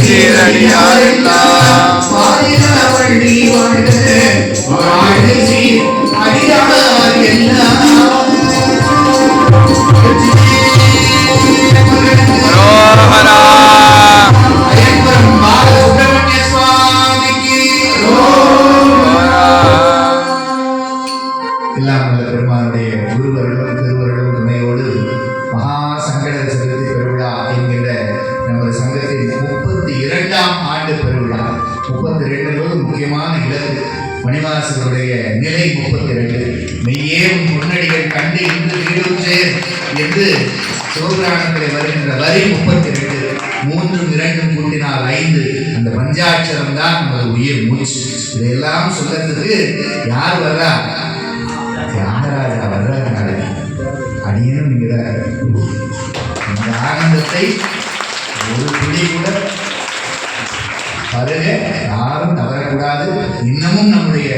சீரடியாரெல்லாம் வள்ளி வாழ்க வாழ்க சீர் அடியார் எல்லாம் பெருமானுடைய குருவர்களும் திருவர்களும் துணையோடு மகா சங்கட சதுர்த்தி பெருவிழா என்கின்ற நமது சங்கத்தின் 32ஆம் ஆண்டு பெருவிழா. 32 முக்கியமான இலக்கு. மணிவாசகருடைய நிலை 32. மெய்யே முன்னடிகள் கண்டு இன்று வீடுச்சேர் என்று சிவபுராணத்தில் வருகின்ற வரி 32. 3 2 கூட்டினால் 5. அந்த பஞ்சாட்சரம் தான் நமது உயிர் மூச்சு. இதையெல்லாம் சொல்லறதுக்கு யார் வர்றா? தியாகராஜா வர்றாரு. அடியனும் இந்த ஆனந்தத்தை ஒரு துளி கூட பருக யாரும் தவறக்கூடாது. இன்னமும் நம்முடைய